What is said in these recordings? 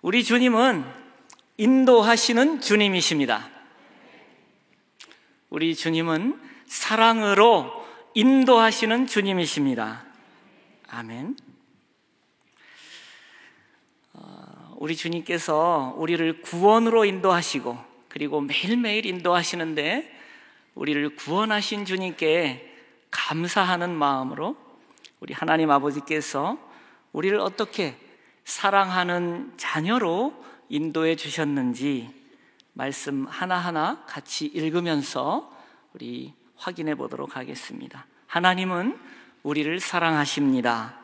우리 주님은 인도하시는 주님이십니다. 우리 주님은 사랑으로 인도하시는 주님이십니다. 아멘. 우리 주님께서 우리를 구원으로 인도하시고 그리고 매일매일 인도하시는데 우리를 구원하신 주님께 감사하는 마음으로 우리 하나님 아버지께서 우리를 어떻게 사랑하는 자녀로 인도해 주셨는지 말씀 하나하나 같이 읽으면서 우리 확인해 보도록 하겠습니다. 하나님은 우리를 사랑하십니다.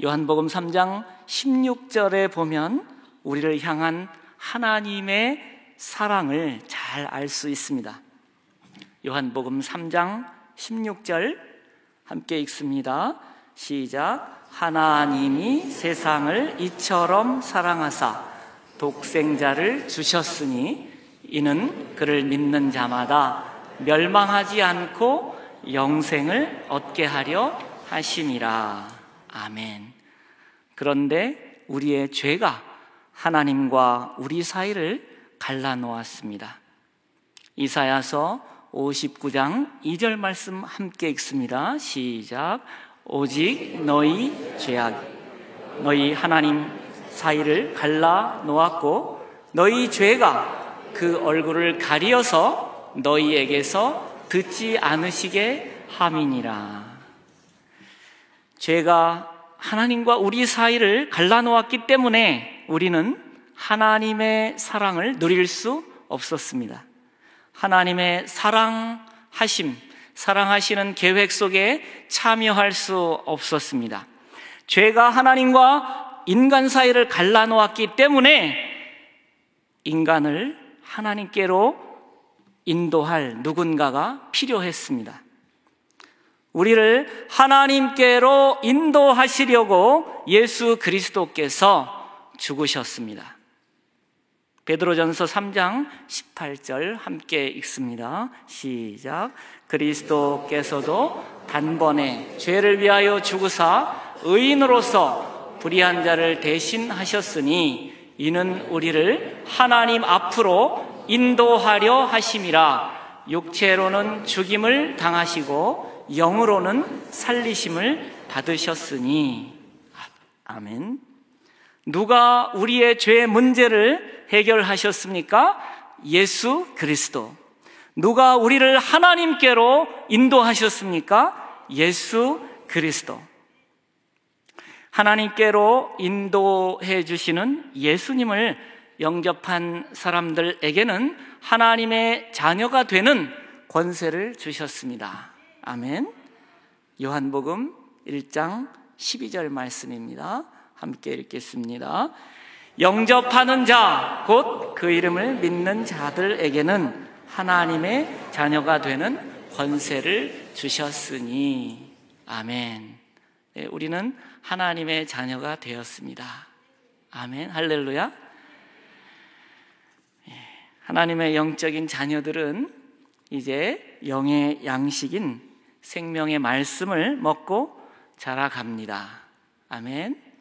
요한복음 3장 16절에 보면 우리를 향한 하나님의 사랑을 잘 알 수 있습니다. 요한복음 3장 16절 함께 읽습니다. 시작. 하나님이 세상을 이처럼 사랑하사 독생자를 주셨으니 이는 그를 믿는 자마다 멸망하지 않고 영생을 얻게 하려 하심이라. 아멘. 그런데 우리의 죄가 하나님과 우리 사이를 갈라놓았습니다. 이사야서 59장 2절 말씀 함께 읽습니다. 시작. 오직 너희 죄악, 너희 하나님 사이를 갈라놓았고 너희 죄가 그 얼굴을 가리어서 너희에게서 듣지 않으시게 함이니라. 죄가 하나님과 우리 사이를 갈라놓았기 때문에 우리는 하나님의 사랑을 누릴 수 없었습니다. 하나님의 사랑하시는 계획 속에 참여할 수 없었습니다. 죄가 하나님과 인간 사이를 갈라놓았기 때문에 인간을 하나님께로 인도할 누군가가 필요했습니다. 우리를 하나님께로 인도하시려고 예수 그리스도께서 죽으셨습니다. 베드로전서 3장 18절 함께 읽습니다. 시작. 그리스도께서도 단번에 죄를 위하여 죽으사 의인으로서 불의한 자를 대신하셨으니 이는 우리를 하나님 앞으로 인도하려 하심이라. 육체로는 죽임을 당하시고 영으로는 살리심을 받으셨으니. 아멘. 누가 우리의 죄 문제를 해결하셨습니까? 예수 그리스도. 누가 우리를 하나님께로 인도하셨습니까? 예수 그리스도. 하나님께로 인도해 주시는 예수님을 영접한 사람들에게는 하나님의 자녀가 되는 권세를 주셨습니다. 아멘. 요한복음 1장 12절 말씀입니다. 함께 읽겠습니다. 영접하는 자, 곧 그 이름을 믿는 자들에게는 하나님의 자녀가 되는 권세를 주셨으니. 아멘. 네, 우리는 하나님의 자녀가 되었습니다. 아멘. 할렐루야. 하나님의 영적인 자녀들은 이제 영의 양식인 생명의 말씀을 먹고 자라갑니다. 아멘.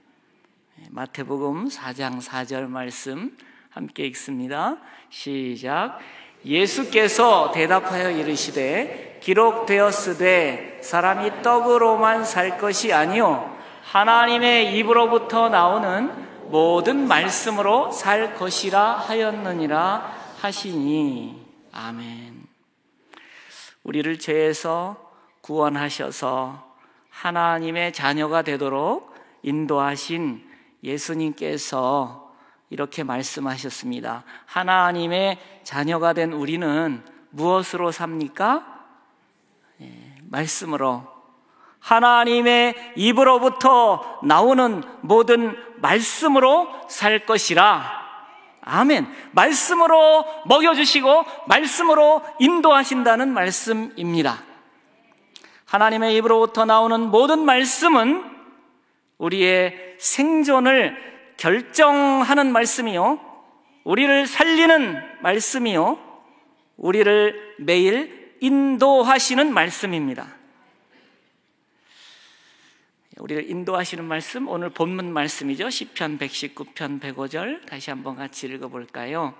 마태복음 4장 4절 말씀 함께 읽습니다. 시작. 예수께서 대답하여 이르시되 기록되었으되 사람이 떡으로만 살 것이 아니요 하나님의 입으로부터 나오는 모든 말씀으로 살 것이라 하였느니라 하시니. 아멘. 우리를 죄에서 구원하셔서 하나님의 자녀가 되도록 인도하신 예수님께서 이렇게 말씀하셨습니다. 하나님의 자녀가 된 우리는 무엇으로 삽니까? 말씀으로. 하나님의 입으로부터 나오는 모든 말씀으로 살 것이라. 아멘. 말씀으로 먹여주시고 말씀으로 인도하신다는 말씀입니다. 하나님의 입으로부터 나오는 모든 말씀은 우리의 생존을 결정하는 말씀이요, 우리를 살리는 말씀이요, 우리를 매일 인도하시는 말씀입니다. 우리를 인도하시는 말씀, 오늘 본문 말씀이죠. 시편 119편 105절 다시 한번 같이 읽어볼까요?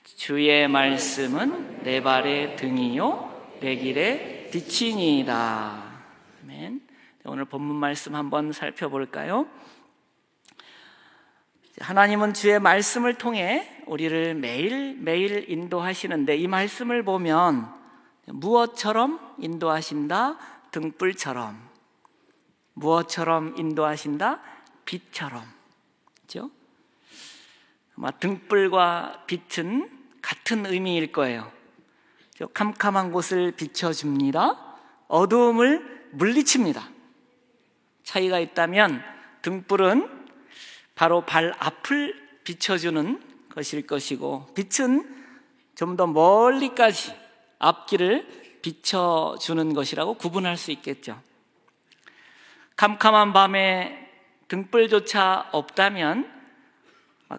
주의 말씀은 내 발의 등이요 내 길의 빛이니이다. 아멘. 오늘 본문 말씀 한번 살펴볼까요? 하나님은 주의 말씀을 통해 우리를 매일매일 인도하시는데, 이 말씀을 보면 무엇처럼 인도하신다? 등불처럼. 무엇처럼 인도하신다? 빛처럼. 그렇죠? 아마 등불과 빛은 같은 의미일 거예요. 캄캄한 곳을 비춰줍니다. 어두움을 물리칩니다. 차이가 있다면 등불은 바로 발 앞을 비춰주는 것일 것이고, 빛은 좀 더 멀리까지 앞길을 비춰주는 것이라고 구분할 수 있겠죠. 캄캄한 밤에 등불조차 없다면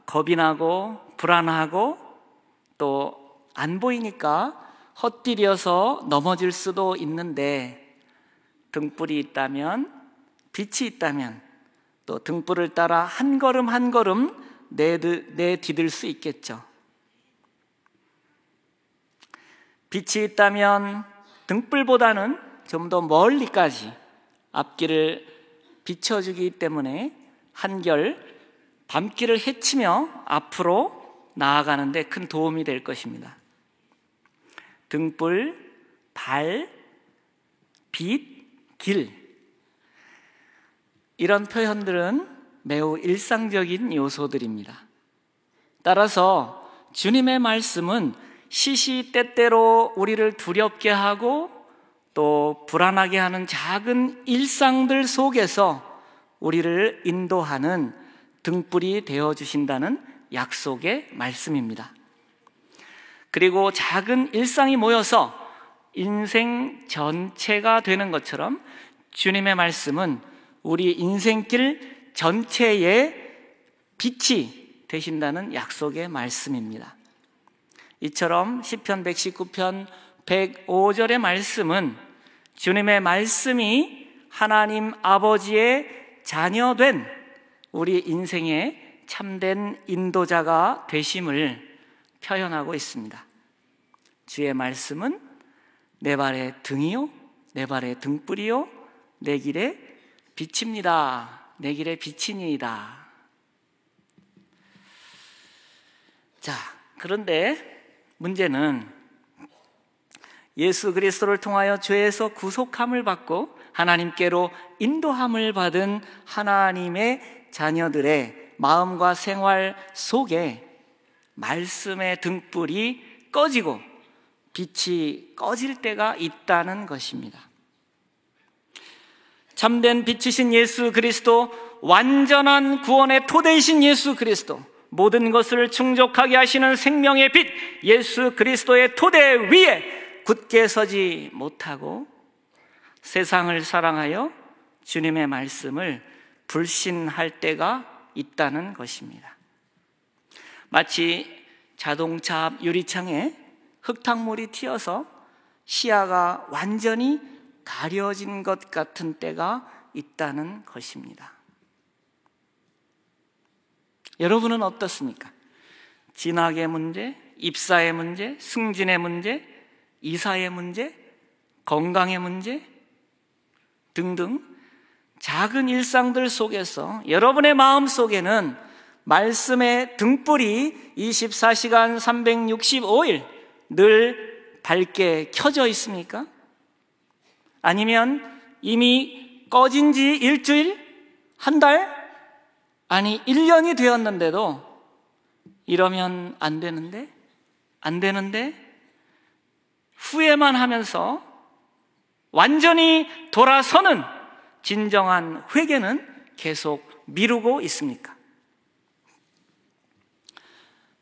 겁이 나고 불안하고 또 안 보이니까 헛디뎌서 넘어질 수도 있는데, 등불이 있다면, 빛이 있다면 또 등불을 따라 한 걸음 한 걸음 내디딜 수 있겠죠. 빛이 있다면 등불보다는 좀 더 멀리까지 앞길을 비춰주기 때문에 한결 밤길을 헤치며 앞으로 나아가는 데 큰 도움이 될 것입니다. 등불, 발, 빛, 길, 이런 표현들은 매우 일상적인 요소들입니다. 따라서 주님의 말씀은 시시때때로 우리를 두렵게 하고 또 불안하게 하는 작은 일상들 속에서 우리를 인도하는 등불이 되어주신다는 약속의 말씀입니다. 그리고 작은 일상이 모여서 인생 전체가 되는 것처럼 주님의 말씀은 우리 인생길 전체의 빛이 되신다는 약속의 말씀입니다. 이처럼 시편 119편 105절의 말씀은 주님의 말씀이 하나님 아버지의 자녀된 우리 인생의 참된 인도자가 되심을 표현하고 있습니다. 주의 말씀은 내 발의 등이요 내 발의 등불이요 내 길의 빛입니다. 내 길의 빛이니이다. 자, 그런데 문제는 예수 그리스도를 통하여 죄에서 구속함을 받고 하나님께로 인도함을 받은 하나님의 자녀들의 마음과 생활 속에 말씀의 등불이 꺼지고 빛이 꺼질 때가 있다는 것입니다. 참된 빛이신 예수 그리스도, 완전한 구원의 토대이신 예수 그리스도, 모든 것을 충족하게 하시는 생명의 빛 예수 그리스도의 토대 위에 굳게 서지 못하고 세상을 사랑하여 주님의 말씀을 불신할 때가 있다는 것입니다. 마치 자동차 앞 유리창에 흙탕물이 튀어서 시야가 완전히 가려진 것 같은 때가 있다는 것입니다. 여러분은 어떻습니까? 진학의 문제, 입사의 문제, 승진의 문제, 이사의 문제, 건강의 문제 등등 작은 일상들 속에서 여러분의 마음 속에는 말씀의 등불이 24시간 365일 늘 밝게 켜져 있습니까? 아니면 이미 꺼진 지 일주일, 한 달, 아니 1년이 되었는데도 이러면 안 되는데 후회만 하면서 완전히 돌아서는 진정한 회개는 계속 미루고 있습니까?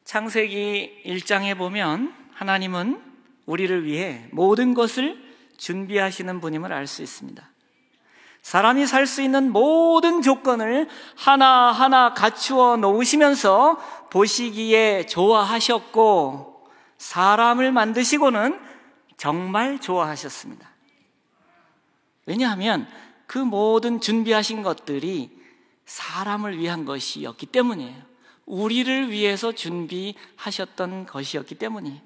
창세기 1장에 보면 하나님은 우리를 위해 모든 것을 준비하시는 분임을 알 수 있습니다. 사람이 살 수 있는 모든 조건을 하나하나 갖추어 놓으시면서 보시기에 좋아하셨고, 사람을 만드시고는 정말 좋아하셨습니다. 왜냐하면 그 모든 준비하신 것들이 사람을 위한 것이었기 때문이에요. 우리를 위해서 준비하셨던 것이었기 때문이에요.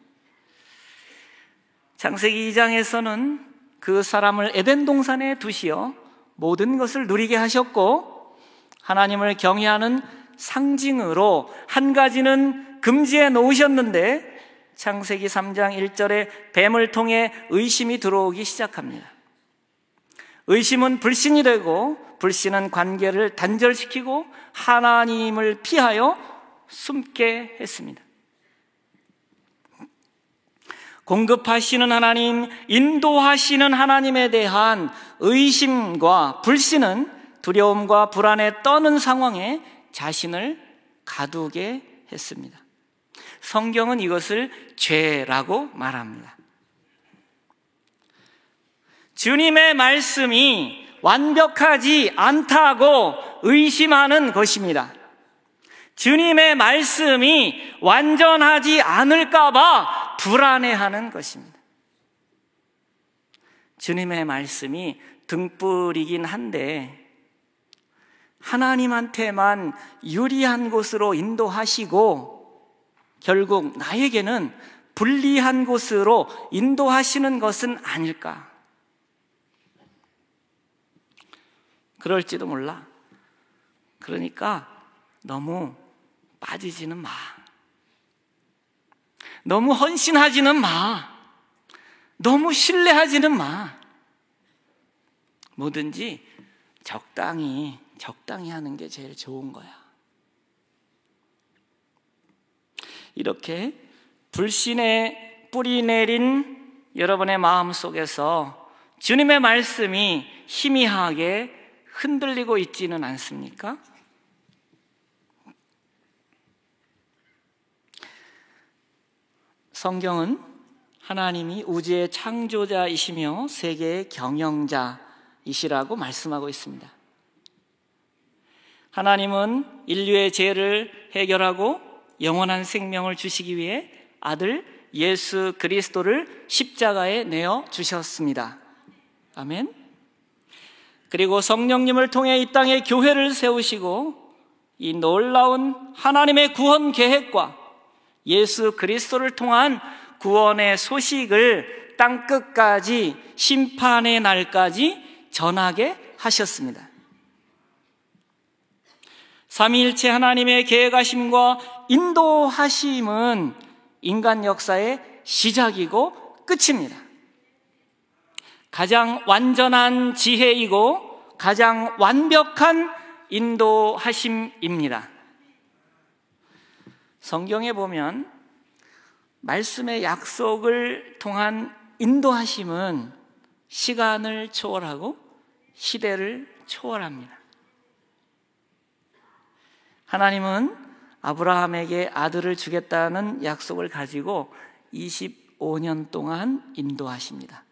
창세기 2장에서는 그 사람을 에덴 동산에 두시어 모든 것을 누리게 하셨고, 하나님을 경외하는 상징으로 한 가지는 금지해 놓으셨는데, 창세기 3장 1절에 뱀을 통해 의심이 들어오기 시작합니다. 의심은 불신이 되고, 불신은 관계를 단절시키고 하나님을 피하여 숨게 했습니다. 공급하시는 하나님, 인도하시는 하나님에 대한 의심과 불신은 두려움과 불안에 떠는 상황에 자신을 가두게 했습니다. 성경은 이것을 죄라고 말합니다. 주님의 말씀이 완벽하지 않다고 의심하는 것입니다. 주님의 말씀이 완전하지 않을까봐 불안해하는 것입니다. 주님의 말씀이 등불이긴 한데 하나님한테만 유리한 곳으로 인도하시고 결국 나에게는 불리한 곳으로 인도하시는 것은 아닐까? 그럴지도 몰라. 그러니까 너무 빠지지는 마. 너무 헌신하지는 마. 너무 신뢰하지는 마. 뭐든지 적당히 하는 게 제일 좋은 거야. 이렇게 불신의 뿌리 내린 여러분의 마음 속에서 주님의 말씀이 희미하게 흔들리고 있지는 않습니까? 성경은 하나님이 우주의 창조자이시며 세계의 경영자이시라고 말씀하고 있습니다. 하나님은 인류의 죄를 해결하고 영원한 생명을 주시기 위해 아들 예수 그리스도를 십자가에 내어 주셨습니다. 아멘. 그리고 성령님을 통해 이 땅에 교회를 세우시고 이 놀라운 하나님의 구원 계획과 예수 그리스도를 통한 구원의 소식을 땅끝까지 심판의 날까지 전하게 하셨습니다. 삼위일체 하나님의 계획하심과 인도하심은 인간 역사의 시작이고 끝입니다. 가장 완전한 지혜이고 가장 완벽한 인도하심입니다. 성경에 보면 말씀의 약속을 통한 인도하심은 시간을 초월하고 시대를 초월합니다. 하나님은 아브라함에게 아들을 주겠다는 약속을 가지고 25년 동안 인도하십니다.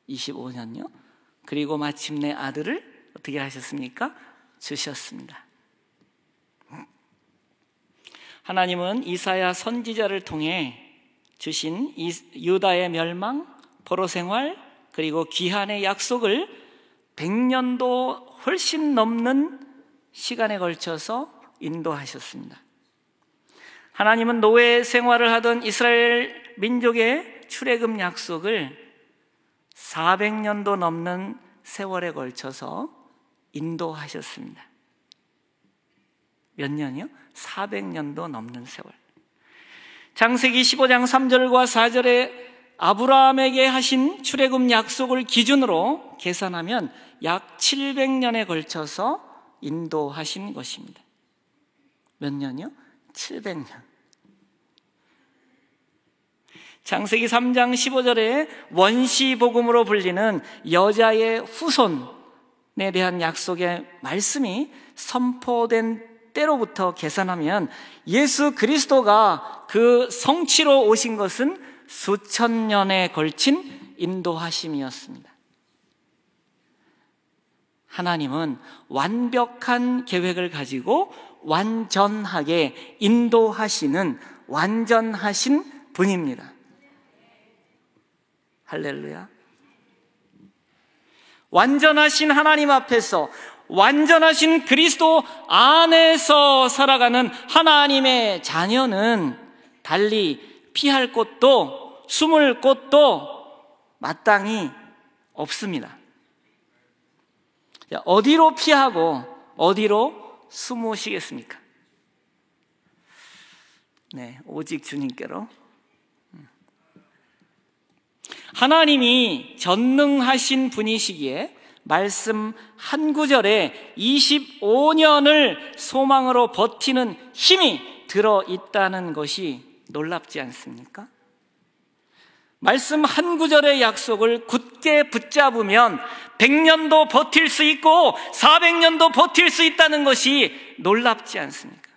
25년요? 그리고 마침내 아들을 어떻게 하셨습니까? 주셨습니다. 하나님은 이사야 선지자를 통해 주신 유다의 멸망, 포로 생활, 그리고 귀환의 약속을 100년도 훨씬 넘는 시간에 걸쳐서 인도하셨습니다. 하나님은 노예 생활을 하던 이스라엘 민족의 출애굽 약속을 400년도 넘는 세월에 걸쳐서 인도하셨습니다. 몇 년이요? 400년도 넘는 세월. 창세기 15장 3절과 4절에 아브라함에게 하신 출애굽 약속을 기준으로 계산하면 약 700년에 걸쳐서 인도하신 것입니다. 몇 년이요? 700년. 창세기 3장 15절에 원시복음으로 불리는 여자의 후손에 대한 약속의 말씀이 선포된 때로부터 계산하면 예수 그리스도가 그 성취로 오신 것은 수천 년에 걸친 인도하심이었습니다. 하나님은 완벽한 계획을 가지고 완전하게 인도하시는 완전하신 분입니다. 할렐루야. 완전하신 하나님 앞에서 완전하신 그리스도 안에서 살아가는 하나님의 자녀는 달리 피할 곳도 숨을 곳도 마땅히 없습니다. 어디로 피하고 어디로 숨으시겠습니까? 네, 오직 주님께로. 하나님이 전능하신 분이시기에 말씀 한 구절에 25년을 소망으로 버티는 힘이 들어있다는 것이 놀랍지 않습니까? 말씀 한 구절의 약속을 굳게 붙잡으면 100년도 버틸 수 있고 400년도 버틸 수 있다는 것이 놀랍지 않습니까?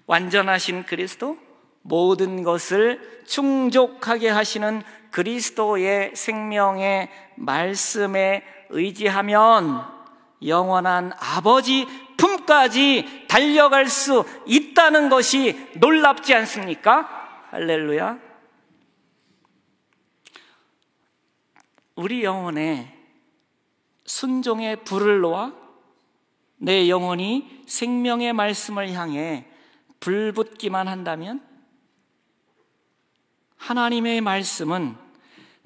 완전하신 그리스도, 모든 것을 충족하게 하시는 그리스도의 생명의 말씀에 의지하면 영원한 아버지 품까지 달려갈 수 있다는 것이 놀랍지 않습니까? 할렐루야. 우리 영혼에 순종의 불을 놓아 내 영혼이 생명의 말씀을 향해 불붙기만 한다면 하나님의 말씀은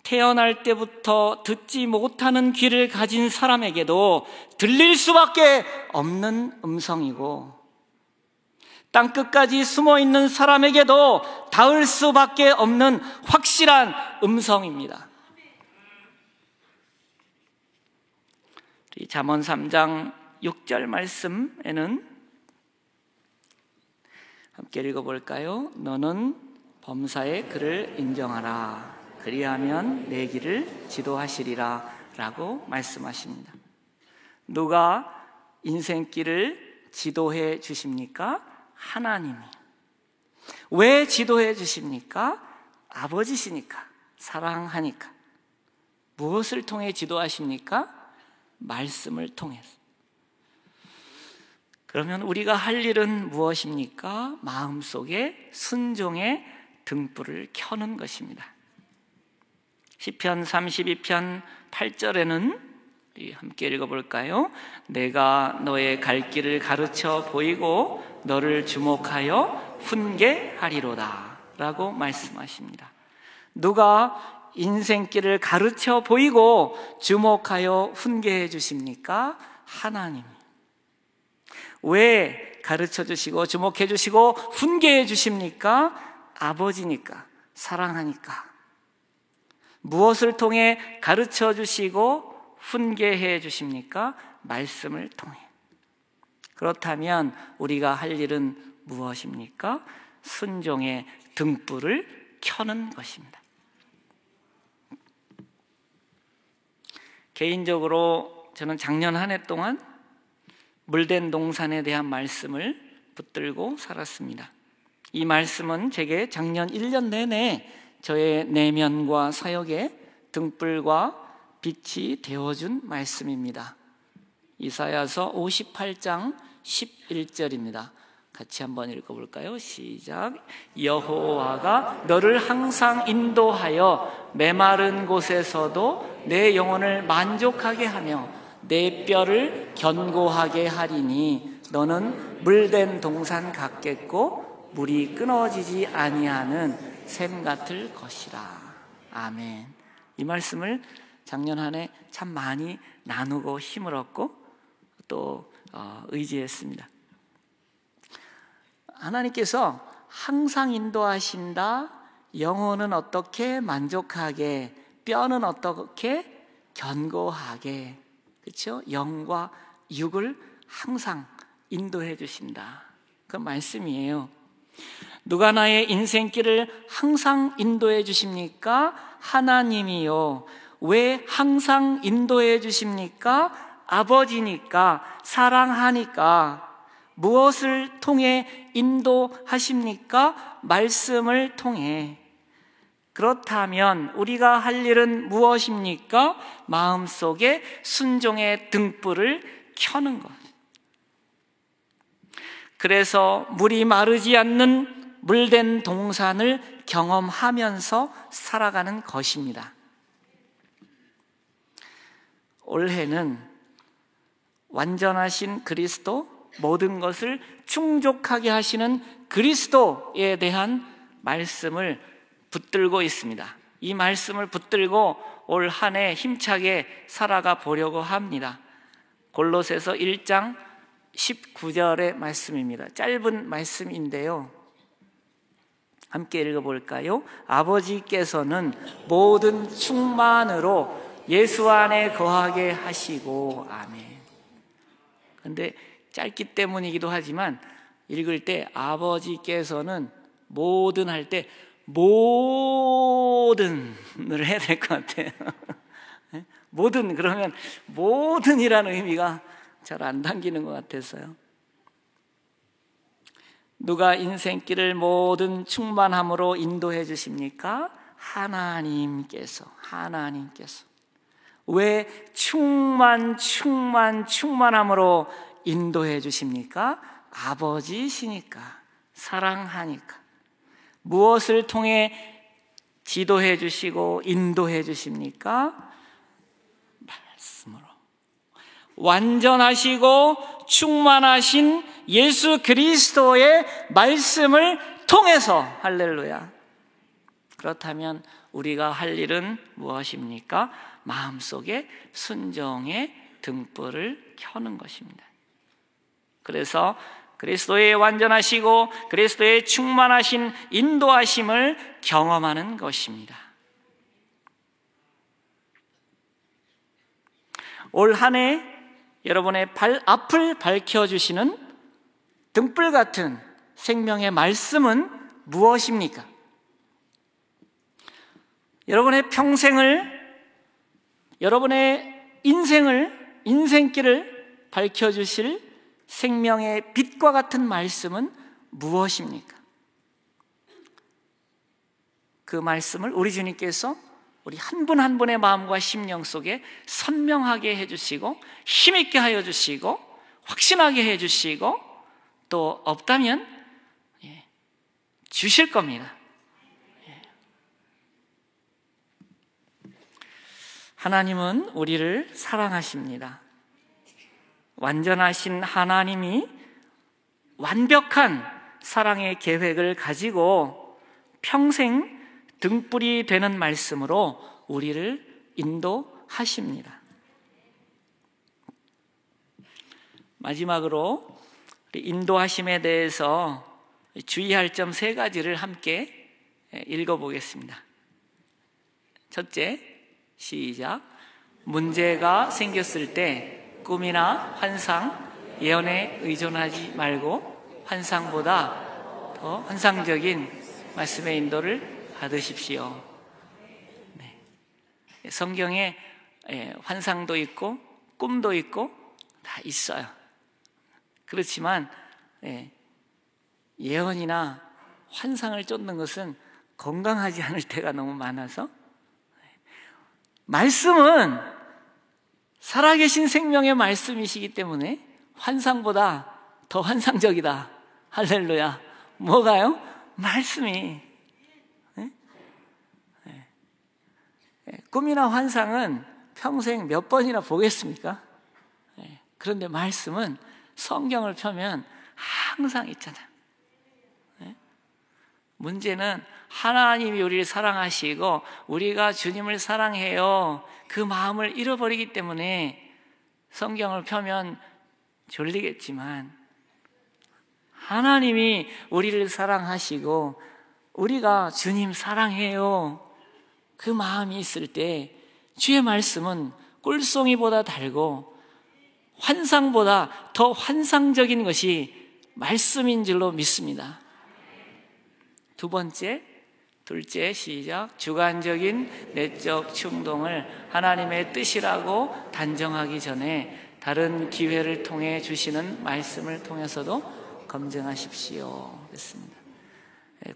태어날 때부터 듣지 못하는 귀를 가진 사람에게도 들릴 수밖에 없는 음성이고 땅끝까지 숨어있는 사람에게도 닿을 수밖에 없는 확실한 음성입니다. 잠언 3장 6절 말씀에는 함께 읽어볼까요? 너는 범사의 그를 인정하라. 그리하면 내 길을 지도하시리라 라고 말씀하십니다. 누가 인생길을 지도해 주십니까? 하나님이. 왜 지도해 주십니까? 아버지시니까, 사랑하니까. 무엇을 통해 지도하십니까? 말씀을 통해서. 그러면 우리가 할 일은 무엇입니까? 마음속에 순종의 등불을 켜는 것입니다. 시편 32편 8절에는 함께 읽어볼까요? 내가 너의 갈 길을 가르쳐 보이고 너를 주목하여 훈계하리로다 라고 말씀하십니다. 누가 인생길을 가르쳐 보이고 주목하여 훈계해 주십니까? 하나님. 왜 가르쳐 주시고 주목해 주시고 훈계해 주십니까? 아버지니까, 사랑하니까. 무엇을 통해 가르쳐 주시고 훈계해 주십니까? 말씀을 통해. 그렇다면 우리가 할 일은 무엇입니까? 순종의 등불을 켜는 것입니다. 개인적으로 저는 작년 한 해 동안 물된 동산에 대한 말씀을 붙들고 살았습니다. 이 말씀은 제게 작년 1년 내내 저의 내면과 사역에 등불과 빛이 되어준 말씀입니다. 이사야서 58장 11절입니다. 같이 한번 읽어볼까요? 시작. 여호와가 너를 항상 인도하여 메마른 곳에서도 내 영혼을 만족하게 하며 내 뼈를 견고하게 하리니 너는 물된 동산 같겠고 물이 끊어지지 아니하는 샘 같을 것이라. 아멘. 이 말씀을 작년 한 해 참 많이 나누고 힘을 얻고 또 의지했습니다. 하나님께서 항상 인도하신다. 영혼은 어떻게 만족하게, 뼈는 어떻게 견고하게, 그렇죠? 영과 육을 항상 인도해 주신다. 그 말씀이에요. 누가 나의 인생길을 항상 인도해 주십니까? 하나님이요. 왜 항상 인도해 주십니까? 아버지니까, 사랑하니까. 무엇을 통해 인도하십니까? 말씀을 통해. 그렇다면 우리가 할 일은 무엇입니까? 마음속에 순종의 등불을 켜는 것. 그래서 물이 마르지 않는 물된 동산을 경험하면서 살아가는 것입니다. 올해는 완전하신 그리스도, 모든 것을 충족하게 하시는 그리스도에 대한 말씀을 붙들고 있습니다. 이 말씀을 붙들고 올 한 해 힘차게 살아가 보려고 합니다. 골로새서 1장 19절의 말씀입니다. 짧은 말씀인데요, 함께 읽어볼까요? 아버지께서는 모든 충만으로 예수 안에 거하게 하시고. 아멘. 근데 짧기 때문이기도 하지만 읽을 때 아버지께서는 모든 할 때 모든을 해야 될 것 같아요. 모든, 그러면 모든이라는 의미가 잘 안 담기는 것 같아서요. 누가 인생길을 모든 충만함으로 인도해 주십니까? 하나님께서. 왜 충만함으로 인도해 주십니까? 아버지시니까, 사랑하니까. 무엇을 통해 지도해 주시고 인도해 주십니까? 말씀으로. 완전하시고 충만하신 예수 그리스도의 말씀을 통해서. 할렐루야. 그렇다면 우리가 할 일은 무엇입니까? 마음속에 순종의 등불을 켜는 것입니다. 그래서 그리스도의 완전하시고 그리스도의 충만하신 인도하심을 경험하는 것입니다. 올 한 해 여러분의 발 앞을 밝혀주시는 등불 같은 생명의 말씀은 무엇입니까? 여러분의 평생을, 여러분의 인생길을 밝혀주실 생명의 빛과 같은 말씀은 무엇입니까? 그 말씀을 우리 주님께서 우리 한 분 한 분의 마음과 심령 속에 선명하게 해주시고, 힘있게 하여 주시고, 확신하게 해주시고, 또 없다면 주실 겁니다. 하나님은 우리를 사랑하십니다. 완전하신 하나님이 완벽한 사랑의 계획을 가지고 평생 등불이 되는 말씀으로 우리를 인도하십니다. 마지막으로 인도하심에 대해서 주의할 점 3가지를 함께 읽어보겠습니다. 첫째, 시작. 문제가 생겼을 때 꿈이나 환상, 예언에 의존하지 말고 환상보다 더 환상적인 말씀의 인도를 받으십시오. 네. 성경에 환상도 있고 꿈도 있고 다 있어요. 그렇지만 예언이나 환상을 쫓는 것은 건강하지 않을 때가 너무 많아서, 말씀은 살아계신 생명의 말씀이시기 때문에 환상보다 더 환상적이다. 할렐루야. 뭐가요? 말씀이. 꿈이나 환상은 평생 몇 번이나 보겠습니까? 그런데 말씀은 성경을 펴면 항상 있잖아요. 문제는 하나님이 우리를 사랑하시고 우리가 주님을 사랑해요, 그 마음을 잃어버리기 때문에 성경을 펴면 졸리겠지만, 하나님이 우리를 사랑하시고 우리가 주님 사랑해요, 그 마음이 있을 때 주의 말씀은 꿀송이보다 달고 환상보다 더 환상적인 것이 말씀인 줄로 믿습니다. 둘째, 시작. 주관적인 내적 충동을 하나님의 뜻이라고 단정하기 전에 다른 기회를 통해 주시는 말씀을 통해서도 검증하십시오. 그렇습니다.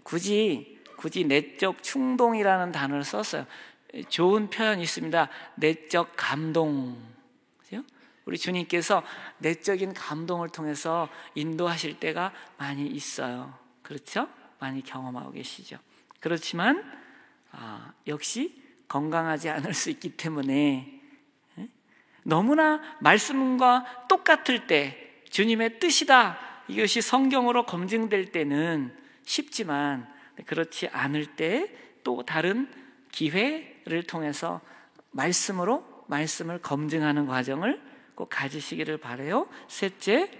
굳이 내적 충동이라는 단어를 썼어요. 좋은 표현이 있습니다. 내적 감동. 우리 주님께서 내적인 감동을 통해서 인도하실 때가 많이 있어요. 그렇죠? 많이 경험하고 계시죠. 그렇지만 역시 건강하지 않을 수 있기 때문에 너무나 말씀과 똑같을 때, 주님의 뜻이다, 이것이 성경으로 검증될 때는 쉽지만 그렇지 않을 때 또 다른 기회를 통해서 말씀을 검증하는 과정을 꼭 가지시기를 바라요. 셋째,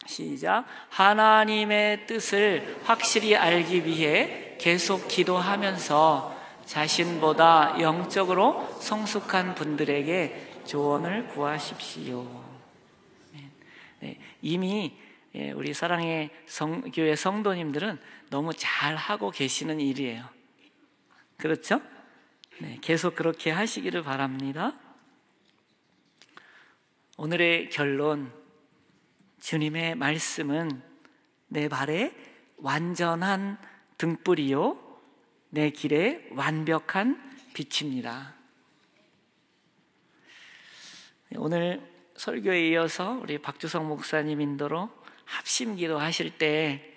시작. 하나님의 뜻을 확실히 알기 위해 계속 기도하면서 자신보다 영적으로 성숙한 분들에게 조언을 구하십시오. 이미 우리 사랑의 교회 성도님들은 너무 잘하고 계시는 일이에요. 그렇죠? 계속 그렇게 하시기를 바랍니다. 오늘의 결론, 주님의 말씀은 내 발에 완전한 등불이요 내 길에 완벽한 빛입니다. 오늘 설교에 이어서 우리 박주성 목사님 인도로 합심기도 하실 때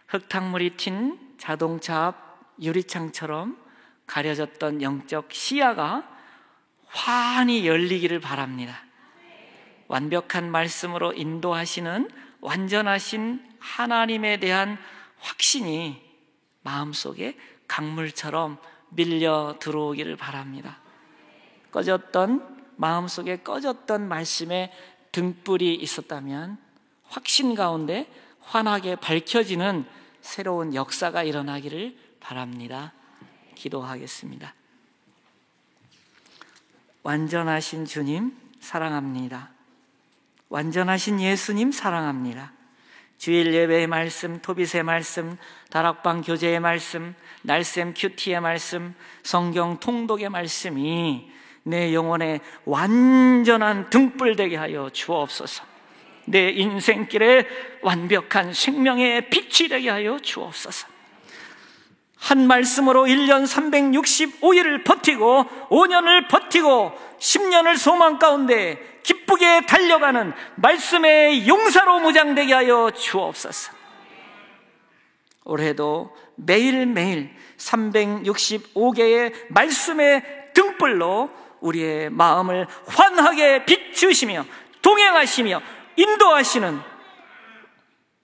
흙탕물이 튄 자동차 앞 유리창처럼 가려졌던 영적 시야가 환히 열리기를 바랍니다. 완벽한 말씀으로 인도하시는 완전하신 하나님에 대한 확신이 마음속에 강물처럼 밀려 들어오기를 바랍니다. 마음속에 꺼졌던 말씀에 등불이 있었다면 확신 가운데 환하게 밝혀지는 새로운 역사가 일어나기를 바랍니다. 기도하겠습니다. 완전하신 주님 사랑합니다. 완전하신 예수님 사랑합니다. 주일 예배의 말씀, 토빗의 말씀, 다락방 교제의 말씀, 날샘 큐티의 말씀, 성경 통독의 말씀이 내 영혼에 완전한 등불 되게 하여 주옵소서. 내 인생길에 완벽한 생명의 빛이 되게 하여 주옵소서. 한 말씀으로 1년 365일을 버티고 5년을 버티고 10년을 소망 가운데 기쁘게 달려가는 말씀의 용사로 무장되게 하여 주옵소서. 올해도 매일매일 365개의 말씀의 등불로 우리의 마음을 환하게 비추시며 동행하시며 인도하시는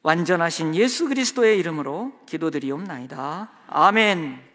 완전하신 예수 그리스도의 이름으로 기도드리옵나이다. 아멘.